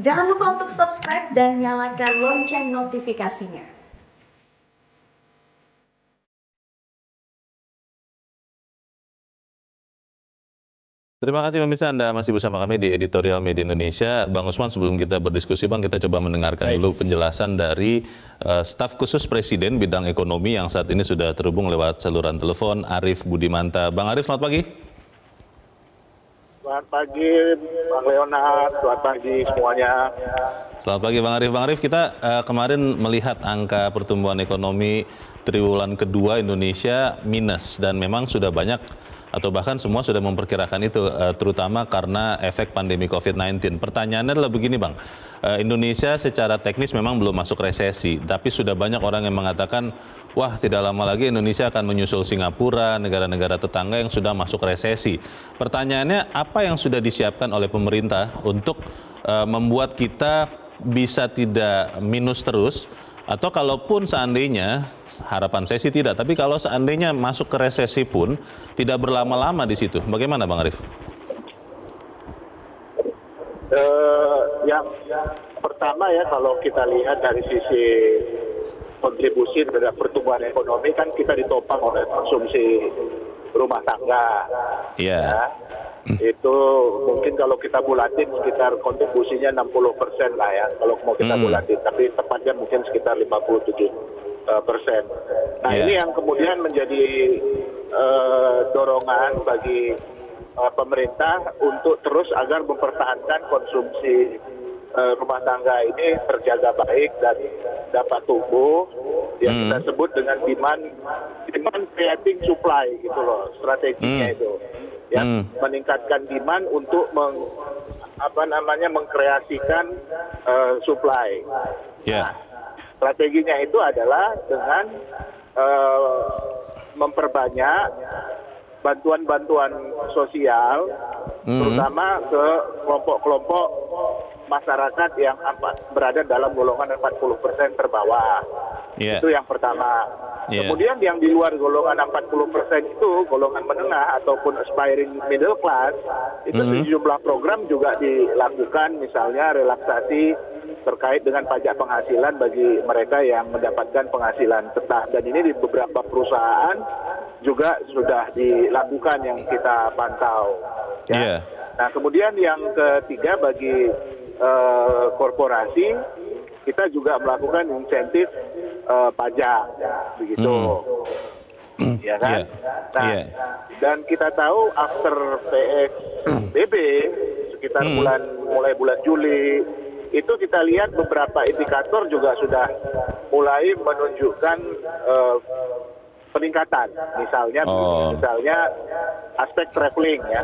Jangan lupa untuk subscribe dan nyalakan lonceng notifikasinya. Terima kasih pemirsa, Anda masih bersama kami di Editorial Media Indonesia. Bang Usman, sebelum kita berdiskusi, Bang, kita coba mendengarkan dulu penjelasan dari staf khusus Presiden bidang ekonomi yang saat ini sudah terhubung lewat saluran telepon, Arief Budimanta. Bang Arief, selamat pagi. Selamat pagi, Bang Leonard. Selamat pagi semuanya. Selamat pagi, Bang Arief. Bang Arief, kita kemarin melihat angka pertumbuhan ekonomi triwulan kedua Indonesia minus, dan memang sudah banyak atau bahkan semua sudah memperkirakan itu, terutama karena efek pandemi COVID-19. Pertanyaannya adalah begini, Bang. Indonesia secara teknis memang belum masuk resesi, tapi sudah banyak orang yang mengatakan, wah, tidak lama lagi Indonesia akan menyusul Singapura, negara-negara tetangga yang sudah masuk resesi. Pertanyaannya, apa yang sudah disiapkan oleh pemerintah untuk membuat kita bisa tidak minus terus, atau kalaupun seandainya, harapan saya sih tidak, tapi kalau seandainya masuk ke resesi pun tidak berlama-lama di situ. Bagaimana, Bang Arief? Yang pertama ya, kalau kita lihat dari sisi kontribusi terhadap pertumbuhan ekonomi, kan kita ditopang oleh konsumsi rumah tangga. Iya. Ya. Itu mungkin kalau kita bulatin sekitar kontribusinya 60% lah ya, kalau mau kita bulatin, tapi tepatnya mungkin sekitar 57%. Nah, ini yang kemudian menjadi dorongan bagi pemerintah untuk terus agar mempertahankan konsumsi rumah tangga ini terjaga baik dan dapat tumbuh, yang kita sebut dengan demand creating supply gitu loh, strateginya itu. Ya, meningkatkan demand untuk mengkreasikan supply. Yeah. Nah, strateginya itu adalah dengan memperbanyak bantuan-bantuan sosial, terutama ke kelompok-kelompok masyarakat yang berada dalam golongan 40% terbawah. Yeah. Itu yang pertama. Yeah. Kemudian yang di luar golongan 40% itu, golongan menengah ataupun aspiring middle class, itu sejumlah program juga dilakukan, misalnya relaksasi terkait dengan pajak penghasilan bagi mereka yang mendapatkan penghasilan tetap. Dan ini di beberapa perusahaan juga sudah dilakukan yang kita pantau. Ya. Yeah. Nah, kemudian yang ketiga bagi korporasi, kita juga melakukan insentif pajak, begitu, ya kan? Yeah. Nah, dan kita tahu after PSBB sekitar mulai bulan Juli, itu kita lihat beberapa indikator juga sudah mulai menunjukkan peningkatan, misalnya aspek traveling ya.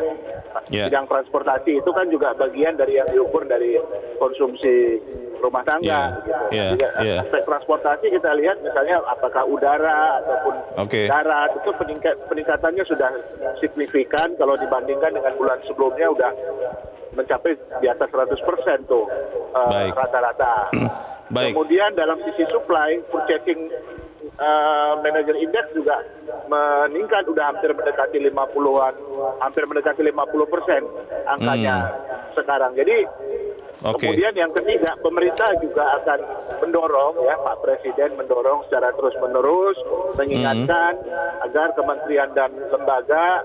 Bidang transportasi itu kan juga bagian dari yang diukur dari konsumsi rumah tangga. Aspek transportasi kita lihat misalnya apakah udara ataupun darat, itu peningkatannya sudah signifikan kalau dibandingkan dengan bulan sebelumnya, udah mencapai di atas 100% tuh rata-rata. Kemudian dalam sisi supply, purchasing manager index juga meningkat, udah hampir mendekati 50% angkanya sekarang. Jadi kemudian yang ketiga, pemerintah juga akan mendorong, ya, Pak Presiden mendorong secara terus-menerus, mengingatkan agar kementerian dan lembaga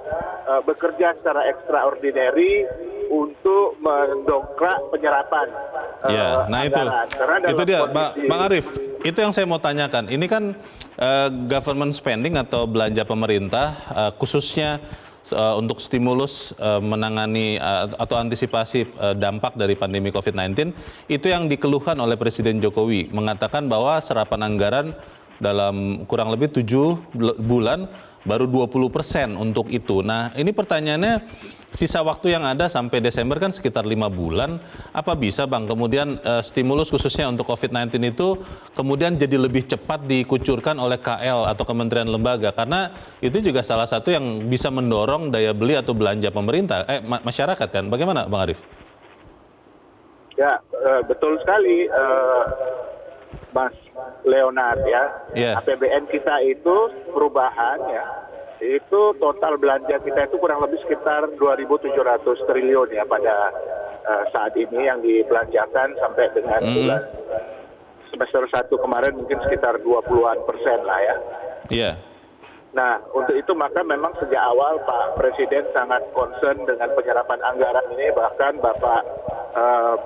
bekerja secara extraordinary untuk mendongkrak penyerapan nah anggaran. Itu dia, Bang Arief, itu yang saya mau tanyakan. Ini kan government spending atau belanja pemerintah, khususnya untuk stimulus menangani atau antisipasi dampak dari pandemi COVID-19, itu yang dikeluhkan oleh Presiden Jokowi, mengatakan bahwa serapan anggaran dalam kurang lebih 7 bulan baru 20% untuk itu. Nah, ini pertanyaannya, sisa waktu yang ada sampai Desember kan sekitar 5 bulan. Apa bisa, Bang, kemudian stimulus khususnya untuk COVID-19 itu kemudian jadi lebih cepat dikucurkan oleh KL atau kementerian lembaga? Karena itu juga salah satu yang bisa mendorong daya beli atau belanja pemerintah, masyarakat kan? Bagaimana, Bang Arief? Ya, betul sekali, Mas Leonard, ya. APBN kita itu perubahan, ya, itu total belanja kita itu kurang lebih sekitar 2.700 triliun ya pada saat ini yang dibelanjakan sampai dengan bulan semester 1 kemarin mungkin sekitar 20% lah ya. Iya. Nah, untuk itu maka memang sejak awal Pak Presiden sangat concern dengan penyerapan anggaran ini, bahkan Bapak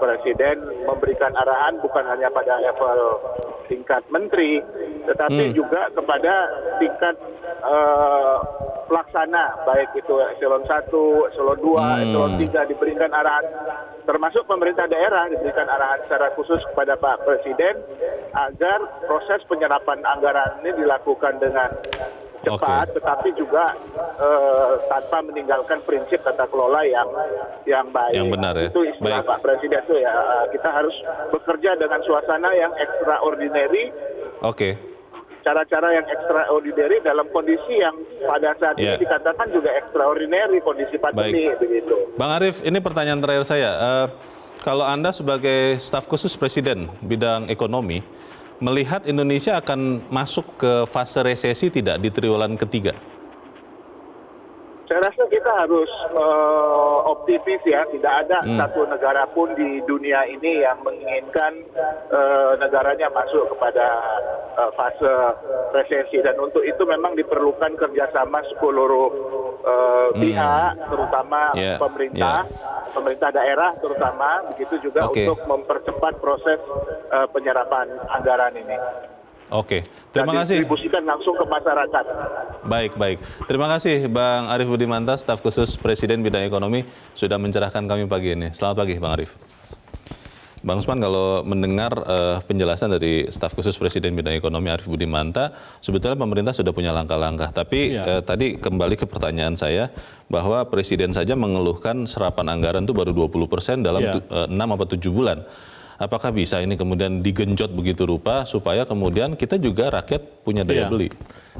Presiden memberikan arahan bukan hanya pada level tingkat menteri, tetapi juga kepada tingkat pelaksana, baik itu eselon 1, eselon 2, eselon 3 diberikan arahan, termasuk pemerintah daerah diberikan arahan secara khusus kepada Pak Presiden agar proses penyerapan anggaran ini dilakukan dengan cepat, tetapi juga tanpa meninggalkan prinsip tata kelola yang baik. Yang benar ya. Itu istilah Pak Presiden itu ya. Kita harus bekerja dengan suasana yang extraordinary. Oke. Cara-cara yang extraordinary dalam kondisi yang pada saat ini dikatakan juga extraordinary, kondisi pandemi begitu. Bang Arief, ini pertanyaan terakhir saya. Kalau Anda sebagai staf khusus Presiden bidang ekonomi, melihat Indonesia akan masuk ke fase resesi tidak di triwulan ketiga? Saya rasa kita harus optimis ya. Tidak ada satu negara pun di dunia ini yang menginginkan negaranya masuk kepada fase resesi. Dan untuk itu memang diperlukan kerjasama seluruh pihak, terutama pemerintah daerah terutama, begitu juga untuk mempercepat proses penyerapan anggaran ini. Oke, terima kasih. Distribusikan langsung ke masyarakat. Baik. Terima kasih Bang Arief Budimanta, staf khusus Presiden bidang ekonomi, sudah mencerahkan kami pagi ini. Selamat pagi Bang Arief. Bang Usman, kalau mendengar penjelasan dari staf khusus Presiden bidang ekonomi Arief Budimanta, sebetulnya pemerintah sudah punya langkah-langkah. Tapi tadi kembali ke pertanyaan saya, bahwa Presiden saja mengeluhkan serapan anggaran itu baru 20% dalam 6 atau 7 bulan. Apakah bisa ini kemudian digenjot begitu rupa supaya kemudian kita juga rakyat punya daya beli?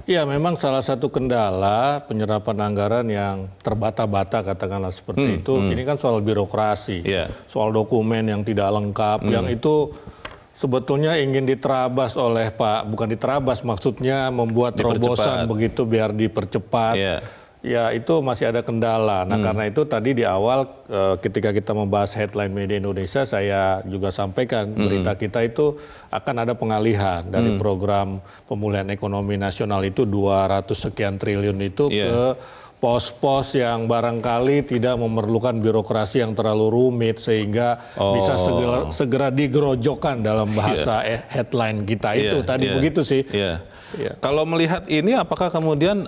Iya, memang salah satu kendala penyerapan anggaran yang terbata-bata katakanlah seperti itu. Ini kan soal birokrasi, soal dokumen yang tidak lengkap, yang itu sebetulnya ingin diterabas oleh bukan diterabas, maksudnya membuat terobosan begitu biar dipercepat. Ya itu masih ada kendala. Nah karena itu tadi di awal ketika kita membahas headline media Indonesia, saya juga sampaikan berita kita itu akan ada pengalihan dari program pemulihan ekonomi nasional itu 200 sekian triliun itu ke pos-pos yang barangkali tidak memerlukan birokrasi yang terlalu rumit sehingga bisa segera digerojokkan dalam bahasa headline kita itu tadi begitu sih. Kalau melihat ini, apakah kemudian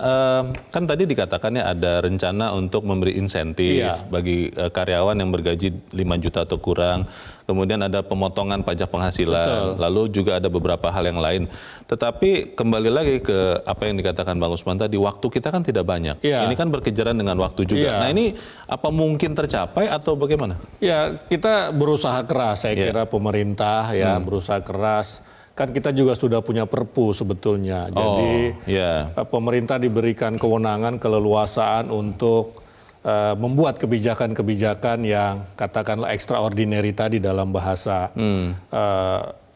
kan tadi dikatakannya ada rencana untuk memberi insentif bagi karyawan yang bergaji 5 juta atau kurang, kemudian ada pemotongan pajak penghasilan, lalu juga ada beberapa hal yang lain. Tetapi kembali lagi ke apa yang dikatakan Bang Usman tadi, waktu kita kan tidak banyak. Ini kan berkejaran dengan waktu juga. Nah ini apa mungkin tercapai atau bagaimana? Ya kita berusaha keras, saya kira pemerintah berusaha keras. Kan kita juga sudah punya perpu sebetulnya. Jadi pemerintah diberikan kewenangan, keleluasaan untuk membuat kebijakan-kebijakan yang katakanlah extraordinary tadi dalam bahasa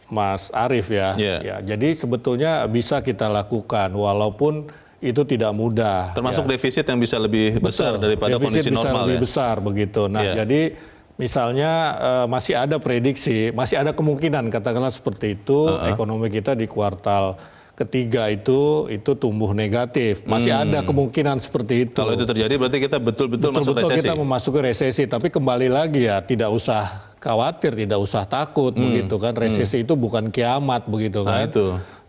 Mas Arief ya. Jadi sebetulnya bisa kita lakukan walaupun itu tidak mudah. Termasuk defisit yang bisa lebih besar daripada kondisi normal. Defisit bisa lebih besar begitu. Nah jadi misalnya masih ada prediksi, masih ada kemungkinan katakanlah seperti itu, ekonomi kita di kuartal ketiga itu tumbuh negatif. Masih ada kemungkinan seperti itu. Kalau itu terjadi berarti kita betul-betul masuk resesi. Kita memasuki resesi, tapi kembali lagi ya tidak usah khawatir, tidak usah takut begitu kan. Resesi itu bukan kiamat begitu kan.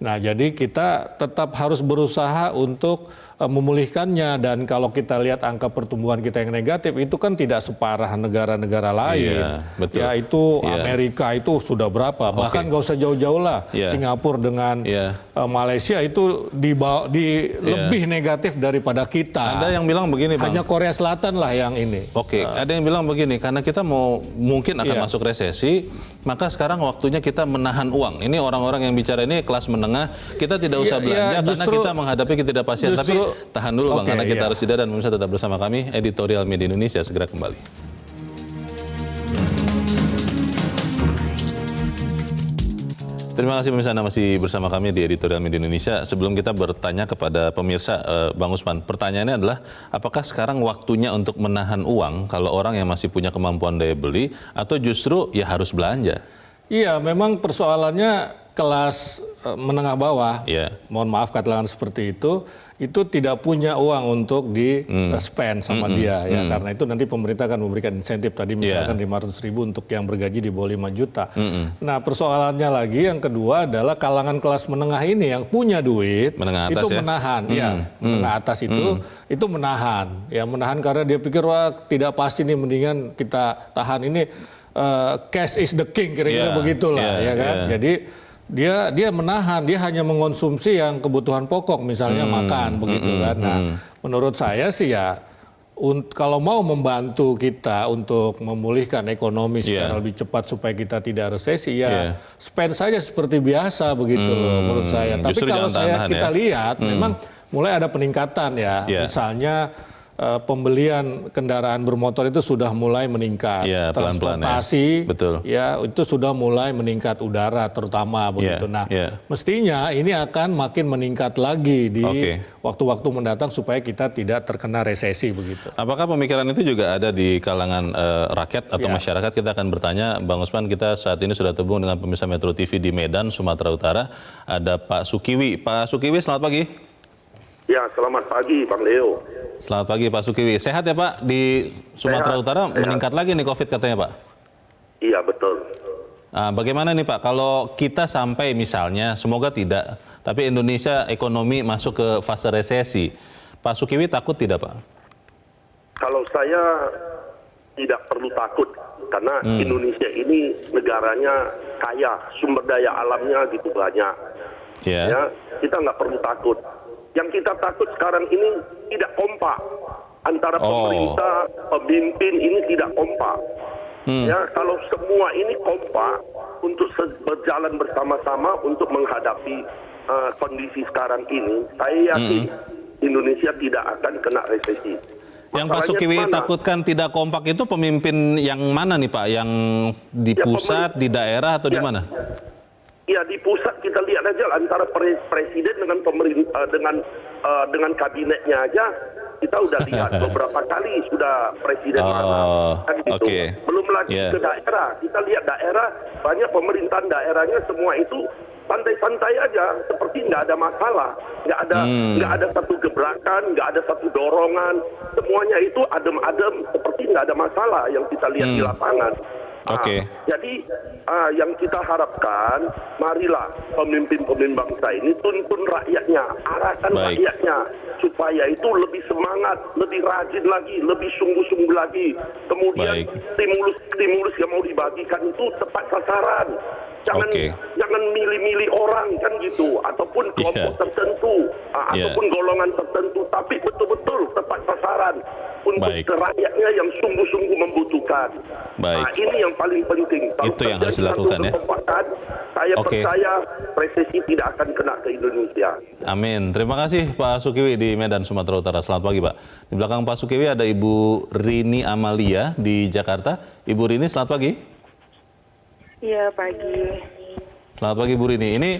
Nah jadi kita tetap harus berusaha untuk memulihkannya, dan kalau kita lihat angka pertumbuhan kita yang negatif itu kan tidak separah negara-negara lain. Ya itu Amerika itu sudah berapa, bahkan nggak usah jauh-jauh lah. Singapura dengan Malaysia itu lebih negatif daripada kita. Ada yang bilang begini Bang. Hanya Korea Selatan lah yang ini. Ada yang bilang begini, karena kita mungkin akan masuk resesi, maka sekarang waktunya kita menahan uang. Ini orang-orang yang bicara ini kelas menengah, kita tidak usah belanja karena kita menghadapi ketidakpastian. Tapi tahan dulu Bang, karena kita harus jeda, dan pemirsa tetap bersama kami. Editorial Media Indonesia segera kembali. Terima kasih pemirsa, Anda masih bersama kami di Editorial Media Indonesia. Sebelum kita bertanya kepada pemirsa, Bang Usman, pertanyaannya adalah apakah sekarang waktunya untuk menahan uang kalau orang yang masih punya kemampuan daya beli atau justru ya harus belanja? Iya, memang persoalannya kelas menengah bawah, mohon maaf katakan seperti itu tidak punya uang untuk di-spend sama dia ya, karena itu nanti pemerintah akan memberikan insentif tadi misalkan 500.000 untuk yang bergaji di bawah 5 juta. Nah persoalannya lagi yang kedua adalah kalangan kelas menengah ini yang punya duit menengah atas itu menahan, menengah atas itu menahan karena dia pikir wah tidak pasti nih, mendingan kita tahan ini, cash is the king kira-kira begitulah ya kan. Jadi dia menahan, dia hanya mengonsumsi yang kebutuhan pokok, misalnya makan begitu kan. Nah, menurut saya sih ya kalau mau membantu kita untuk memulihkan ekonomi secara lebih cepat supaya kita tidak resesi ya spend saja seperti biasa begitu loh menurut saya. Tapi kalau kita lihat memang mulai ada peningkatan ya. Misalnya pembelian kendaraan bermotor itu sudah mulai meningkat, transportasi itu sudah mulai meningkat, udara terutama begitu. Nah, mestinya ini akan makin meningkat lagi di waktu-waktu mendatang supaya kita tidak terkena resesi begitu. Apakah pemikiran itu juga ada di kalangan rakyat atau masyarakat? Kita akan bertanya, Bang Usman. Kita saat ini sudah terhubung dengan pemirsa Metro TV di Medan, Sumatera Utara. Ada Pak Sukiwi. Pak Sukiwi, selamat pagi. Ya, selamat pagi, Bang Leo. Selamat pagi, Pak Sukiwi. Sehat ya, Pak? Di Sumatera Utara meningkat lagi nih COVID katanya, Pak? Iya, betul. Nah, bagaimana nih, Pak? Kalau kita sampai misalnya, semoga tidak, tapi Indonesia ekonomi masuk ke fase resesi, Pak Sukiwi takut tidak, Pak? Kalau saya tidak perlu takut, karena Indonesia ini negaranya kaya, sumber daya alamnya gitu banyak. Ya, kita nggak perlu takut. Yang kita takut sekarang ini tidak kompak antara pemerintah, pemimpin ini tidak kompak. Ya, kalau semua ini kompak untuk berjalan bersama-sama untuk menghadapi kondisi sekarang ini, saya yakin Indonesia tidak akan kena resesi. Yang Pak Sukiwi takutkan tidak kompak itu pemimpin yang mana nih, Pak? Yang di pusat, di daerah atau di mana? Ya, di pusat kita lihat aja antara presiden dengan pemerintah dengan kabinetnya aja kita udah lihat beberapa kali sudah presiden marah kan gitu. Belum lagi ke daerah, kita lihat daerah banyak pemerintahan daerahnya semua itu santai-santai aja, seperti nggak ada masalah, nggak ada satu gebrakan, nggak ada satu dorongan, semuanya itu adem-adem seperti nggak ada masalah yang kita lihat di lapangan. Jadi yang kita harapkan, marilah pemimpin-pemimpin bangsa ini tuntun rakyatnya, arahkan rakyatnya supaya itu lebih semangat, lebih rajin lagi, lebih sungguh-sungguh lagi. Kemudian stimulus yang mau dibagikan itu tepat sasaran. Jangan milih-milih orang kan gitu, ataupun kelompok tertentu, ataupun golongan tertentu, tapi betul-betul tepat sasaran untuk rakyatnya yang sungguh-sungguh membutuhkan. Nah, ini yang paling penting. Kalau itu yang harus dilakukan ya. Saya percaya resesi tidak akan kena ke Indonesia. Amin. Terima kasih Pak Sukiwi di Medan, Sumatera Utara. Selamat pagi, Pak. Di belakang Pak Sukiwi ada Ibu Rini Amalia di Jakarta. Ibu Rini, selamat pagi. Iya, pagi. Selamat pagi, Bu Rini. Ini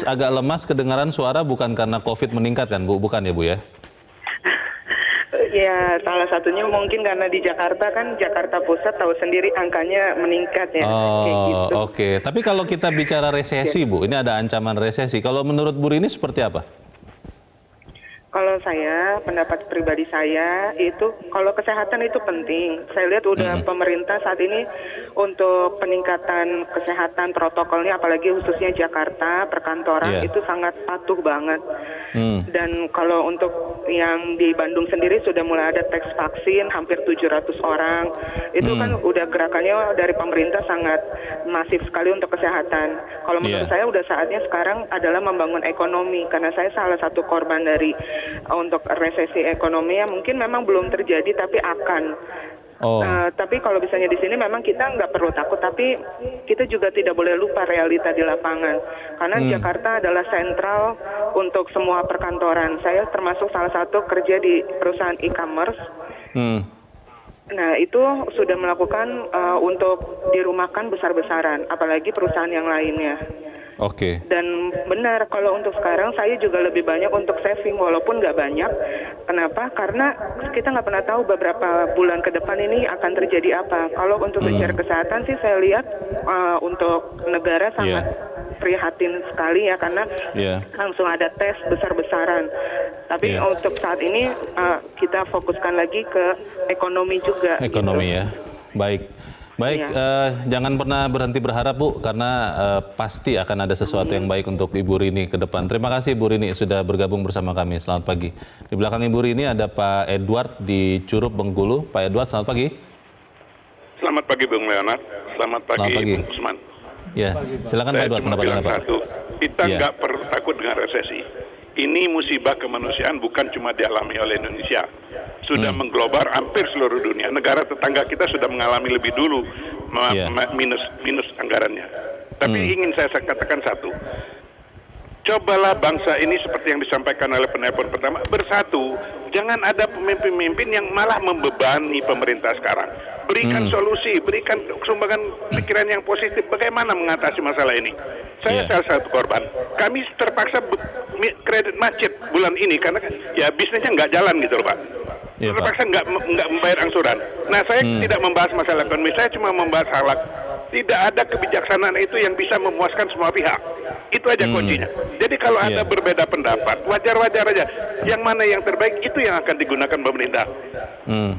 agak lemas kedengaran suara bukan karena COVID meningkat kan, Bu? Bukan ya, Bu ya? Ya, salah satunya mungkin karena di Jakarta kan, Jakarta Pusat tahu sendiri angkanya meningkat ya. Oke. Tapi kalau kita bicara resesi, Bu, ini ada ancaman resesi. Kalau menurut Bu Rini seperti apa? Kalau saya, pendapat pribadi saya itu kalau kesehatan itu penting. Saya lihat udah pemerintah saat ini untuk peningkatan kesehatan protokolnya, apalagi khususnya Jakarta, perkantoran itu sangat patuh banget. Dan kalau untuk yang di Bandung sendiri sudah mulai ada teks vaksin hampir 700 orang. Itu kan udah gerakannya dari pemerintah sangat masif sekali untuk kesehatan. Kalau menurut saya udah saatnya sekarang adalah membangun ekonomi, karena saya salah satu korban dari untuk resesi ekonomi yang mungkin memang belum terjadi tapi akan. Tapi kalau misalnya di sini memang kita nggak perlu takut, tapi kita juga tidak boleh lupa realita di lapangan. Karena Jakarta adalah sentral untuk semua perkantoran. Saya termasuk salah satu kerja di perusahaan e-commerce. Nah, itu sudah melakukan untuk dirumahkan besar-besaran, apalagi perusahaan yang lainnya. Oke. Dan benar, kalau untuk sekarang saya juga lebih banyak untuk saving, walaupun nggak banyak. Kenapa? Karena kita nggak pernah tahu beberapa bulan ke depan ini akan terjadi apa. Kalau untuk bicara kesehatan sih saya lihat untuk negara sangat prihatin sekali ya, karena langsung ada tes besar-besaran. Tapi untuk saat ini kita fokuskan lagi ke ekonomi juga. Ekonomi gitu. ya, baik. Baik, jangan pernah berhenti berharap Bu, karena pasti akan ada sesuatu yang baik untuk Ibu Rini ke depan. Terima kasih Ibu Rini sudah bergabung bersama kami. Selamat pagi. Di belakang Ibu Rini ada Pak Edward di Curup, Bengkulu. Pak Edward, selamat pagi. Selamat pagi Bung Leonard. Selamat pagi Bung Usman. Ya, silakan Pak Edward, pendapat Anda Pak. Kita nggak perlu takut dengan resesi. Ini musibah kemanusiaan bukan cuma dialami oleh Indonesia. Sudah mengglobar hampir seluruh dunia. Negara tetangga kita sudah mengalami lebih dulu minus anggarannya. Tapi ingin saya katakan satu. Cobalah bangsa ini seperti yang disampaikan oleh penelpon pertama, bersatu. Jangan ada pemimpin-pemimpin yang malah membebani pemerintah sekarang. Berikan solusi, berikan sumbangan pikiran yang positif. Bagaimana mengatasi masalah ini? Saya salah satu korban. Kami terpaksa kredit macet bulan ini karena ya bisnisnya nggak jalan gitu loh Pak. Terpaksa nggak membayar angsuran. Nah saya tidak membahas masalah ekonomi, saya cuma membahas hal tidak ada kebijaksanaan itu yang bisa memuaskan semua pihak. Itu aja kuncinya. Jadi kalau ada berbeda pendapat, wajar-wajar aja. Yang mana yang terbaik itu yang akan digunakan pemerintah.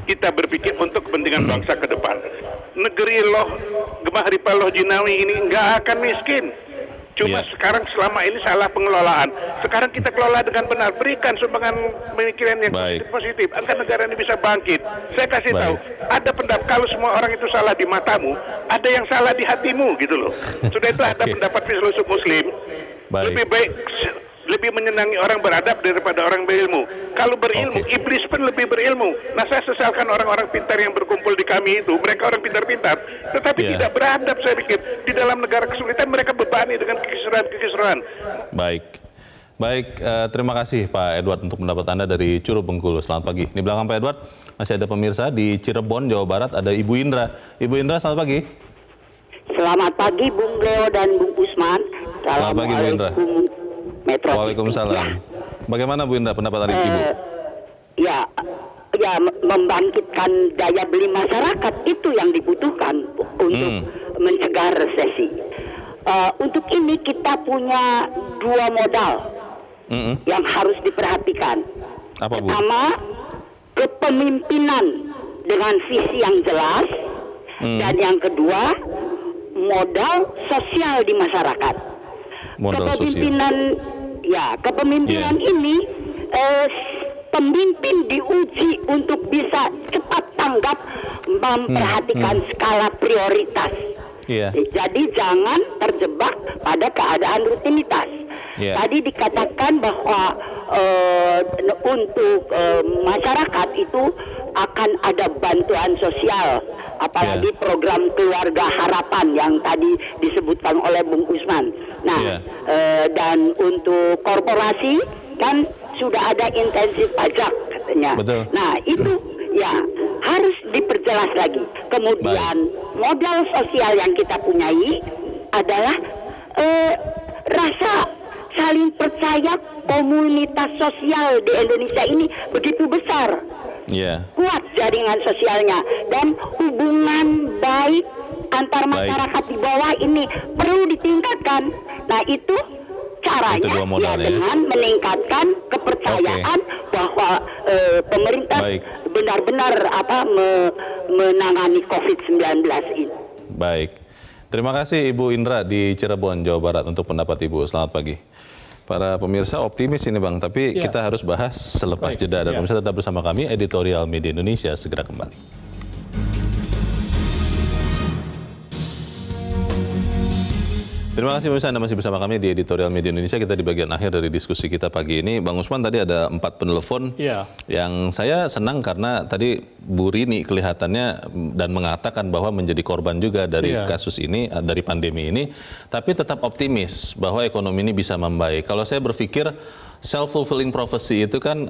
Kita berpikir untuk kepentingan bangsa ke depan. Negeri loh, Gemah Ripa Loh Jinawi ini nggak akan miskin. Cuma sekarang selama ini salah pengelolaan. Sekarang kita kelola dengan benar. Berikan sumbangan pemikiran yang positif agar negara ini bisa bangkit. Saya kasih tahu, ada pendapat kalau semua orang itu salah di matamu, ada yang salah di hatimu gitu loh. Sudah itu ada pendapat filsuf Muslim. Lebih baik lebih menyenangi orang beradab daripada orang berilmu. Kalau berilmu, iblis pun lebih berilmu. Nah, saya sesalkan orang-orang pintar yang berkumpul di kami itu. Mereka orang pintar-pintar, tetapi tidak beradab, saya pikir. Di dalam negara kesulitan, mereka bebani dengan kekisruhan. Baik, terima kasih Pak Edward untuk pendapat Anda dari Curup, Bengkulu. Selamat pagi. Di belakang Pak Edward, masih ada pemirsa di Cirebon, Jawa Barat, ada Ibu Indra. Ibu Indra, selamat pagi. Selamat pagi Bung Leo dan Bung Usman. Selamat pagi Bu Indra. Metro. Waalaikumsalam. Bagaimana Bu Indra pendapat dari Ibu? Ya, membangkitkan daya beli masyarakat itu yang dibutuhkan untuk mencegah resesi. Untuk ini kita punya dua modal yang harus diperhatikan. Apa, Bu? Pertama, kepemimpinan dengan visi yang jelas, dan yang kedua, modal sosial di masyarakat. Kepemimpinan ini pemimpin diuji untuk bisa cepat tanggap memperhatikan skala prioritas. Jadi jangan terjebak pada keadaan rutinitas. Tadi dikatakan bahwa untuk masyarakat itu akan ada bantuan sosial, apalagi program keluarga harapan yang tadi disebutkan oleh Bung Usman. Nah, dan untuk korporasi kan sudah ada intensif pajak katanya. Betul. Nah, itu ya harus diperjelas lagi. Kemudian modal sosial yang kita punyai adalah rasa saling percaya. Komunitas sosial di Indonesia ini begitu besar. Kuat jaringan sosialnya dan hubungan baik antar masyarakat di bawah ini perlu ditingkatkan. Nah, itu caranya dengan meningkatkan kepercayaan bahwa pemerintah benar-benar menangani COVID-19 ini. Baik. Terima kasih Ibu Indra di Cirebon, Jawa Barat untuk pendapat Ibu. Selamat pagi. Para pemirsa optimis ini Bang, tapi kita harus bahas selepas jeda. Dan pemirsa tetap bersama kami, Editorial Media Indonesia segera kembali. Terima kasih pemirsa, Anda masih bersama kami di Editorial Media Indonesia. Kita di bagian akhir dari diskusi kita pagi ini. Bang Usman, tadi ada 4 penelpon yang saya senang karena tadi Bu Rini kelihatannya dan mengatakan bahwa menjadi korban juga dari kasus ini, dari pandemi ini, tapi tetap optimis bahwa ekonomi ini bisa membaik. Kalau saya berpikir self-fulfilling prophecy itu kan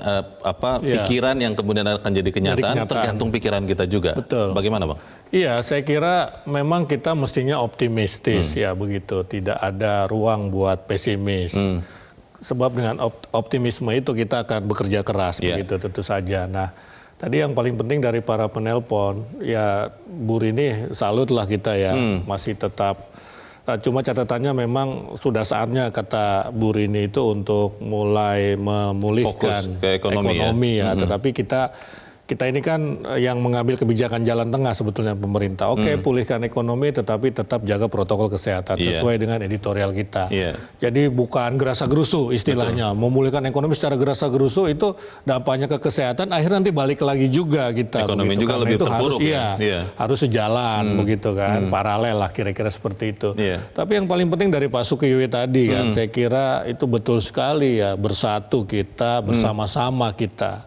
pikiran yang kemudian akan jadi kenyataan, tergantung pikiran kita juga. Betul. Bagaimana Bang? Iya, saya kira memang kita mestinya optimistis ya begitu. Tidak ada ruang buat pesimis. Sebab dengan optimisme itu kita akan bekerja keras begitu tentu saja. Nah, tadi yang paling penting dari para penelpon, ya Bu Rini salutlah kita ya, masih tetap. Cuma catatannya memang sudah saatnya kata Bu Rini itu untuk mulai memulihkan ekonomi ya. Tetapi kita ini kan yang mengambil kebijakan jalan tengah sebetulnya pemerintah. Oke, pulihkan ekonomi tetapi tetap jaga protokol kesehatan sesuai dengan editorial kita. Jadi bukan gerasa-gerusu istilahnya. Memulihkan ekonomi secara gerasa-gerusu itu dampaknya ke kesehatan, akhirnya nanti balik lagi juga kita. Ekonomi begitu. juga Karena lebih itu terpuruk harus sejalan begitu kan, paralel lah kira-kira seperti itu. Tapi yang paling penting dari Pak Sukiwi tadi kan, saya kira itu betul sekali ya, bersatu kita, bersama-sama kita.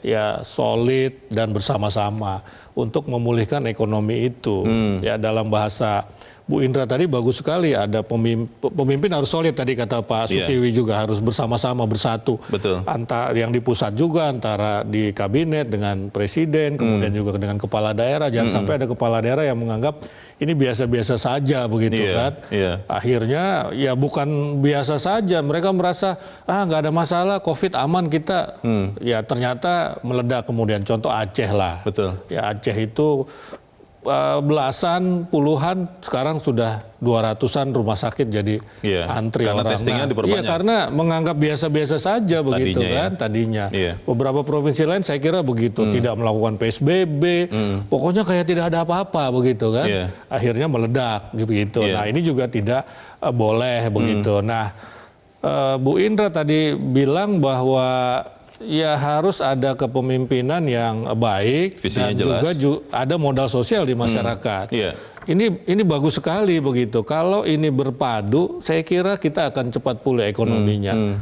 Ya solid dan bersama-sama untuk memulihkan ekonomi itu. Ya dalam bahasa Bu Indra tadi bagus sekali, ada pemimpin harus solid tadi kata Pak Sukiwi juga harus bersama-sama bersatu. Betul. Antara yang di pusat juga, antara di kabinet dengan presiden, kemudian juga dengan kepala daerah. Jangan sampai ada kepala daerah yang menganggap ini biasa-biasa saja begitu kan. Akhirnya ya bukan biasa saja, mereka merasa nggak ada masalah, COVID aman kita. Ya ternyata meledak kemudian. Contoh Aceh lah. Betul. Ya Aceh itu belasan, puluhan, sekarang sudah 200-an rumah sakit jadi antri karena orang. testingnya diperbanyak. Iya, karena menganggap biasa-biasa saja begitu tadinya. Beberapa provinsi lain saya kira begitu, tidak melakukan PSBB, pokoknya kayak tidak ada apa-apa begitu kan. Akhirnya meledak gitu. Nah ini juga tidak boleh begitu. Nah Bu Indra tadi bilang bahwa ya harus ada kepemimpinan yang baik. Visinya dan jelas. juga ada modal sosial di masyarakat. Ini bagus sekali begitu. Kalau ini berpadu, saya kira kita akan cepat pulih ekonominya.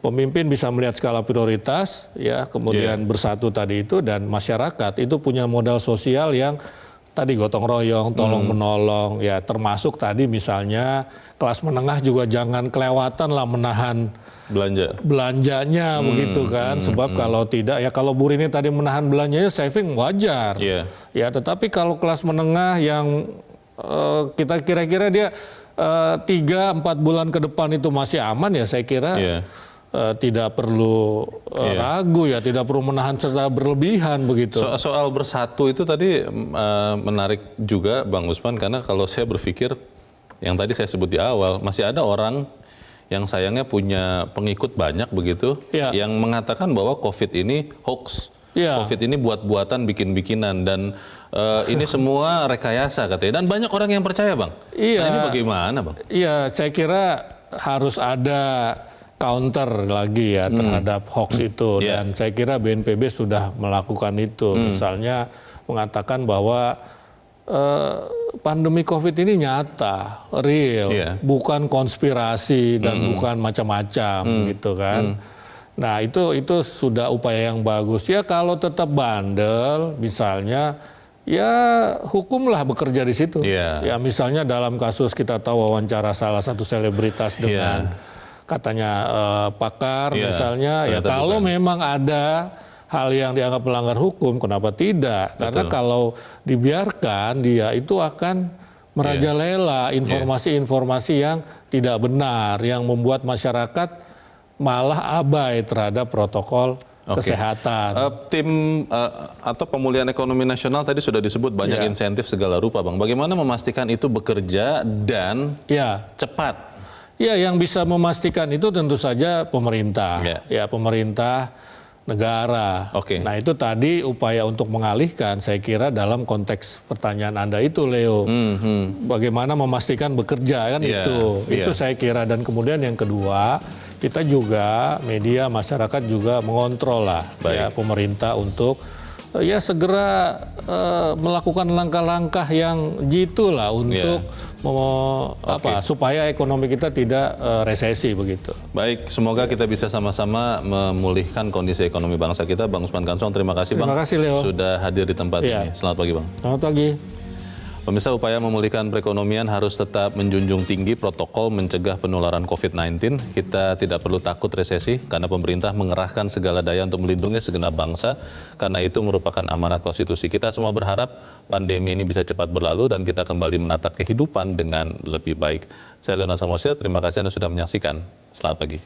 Pemimpin bisa melihat skala prioritas, ya kemudian bersatu tadi itu, dan masyarakat itu punya modal sosial yang tadi gotong royong, tolong menolong, ya termasuk tadi misalnya kelas menengah juga jangan kelewatan lah menahan belanjanya begitu kan, sebab kalau tidak ya kalau Bu Rini tadi menahan belanjanya saving wajar, ya tetapi kalau kelas menengah yang kita kira-kira dia 3-4 bulan ke depan itu masih aman ya saya kira tidak perlu ragu ya, tidak perlu menahan serta berlebihan begitu. Soal bersatu itu tadi menarik juga Bang Usman, karena kalau saya berpikir yang tadi saya sebut di awal, masih ada orang yang sayangnya punya pengikut banyak begitu, yang mengatakan bahwa COVID ini hoax, COVID ini buat-buatan, bikin-bikinan, dan ini semua rekayasa katanya, dan banyak orang yang percaya Bang. Nah, ini bagaimana Bang? Iya, saya kira harus ada counter lagi ya terhadap hoax itu, dan saya kira BNPB sudah melakukan itu, misalnya mengatakan bahwa pandemi COVID ini nyata, real, bukan konspirasi dan bukan macam-macam gitu kan. Nah itu sudah upaya yang bagus ya. Kalau tetap bandel, misalnya ya hukumlah bekerja di situ. Ya misalnya dalam kasus kita tahu wawancara salah satu selebritas dengan katanya pakar misalnya, ya kalau memang ada hal yang dianggap melanggar hukum, kenapa tidak? Karena kalau dibiarkan, dia itu akan merajalela informasi-informasi yang tidak benar, yang membuat masyarakat malah abai terhadap protokol kesehatan. Tim atau pemulihan ekonomi nasional tadi sudah disebut banyak insentif segala rupa, Bang. Bagaimana memastikan itu bekerja dan cepat? Ya, yang bisa memastikan itu tentu saja pemerintah. Ya, pemerintah negara. Nah itu tadi upaya untuk mengalihkan, saya kira dalam konteks pertanyaan Anda itu Leo, bagaimana memastikan bekerja kan itu saya kira. Dan kemudian yang kedua, kita juga media masyarakat juga mengontrol lah ya pemerintah untuk ya segera melakukan langkah-langkah yang jitu lah untuk supaya ekonomi kita tidak resesi begitu. Baik, semoga kita bisa sama-sama memulihkan kondisi ekonomi bangsa kita. Bang Usman Kansong, terima kasih Bang. Terima kasih Leo. Sudah hadir di tempat ini. Selamat pagi Bang. Selamat pagi. Pemirsa, upaya memulihkan perekonomian harus tetap menjunjung tinggi protokol mencegah penularan COVID-19. Kita tidak perlu takut resesi karena pemerintah mengerahkan segala daya untuk melindungi segenap bangsa. Karena itu merupakan amanat konstitusi. Kita semua berharap pandemi ini bisa cepat berlalu dan kita kembali menata kehidupan dengan lebih baik. Saya Leonard Samosir, terima kasih Anda sudah menyaksikan. Selamat pagi.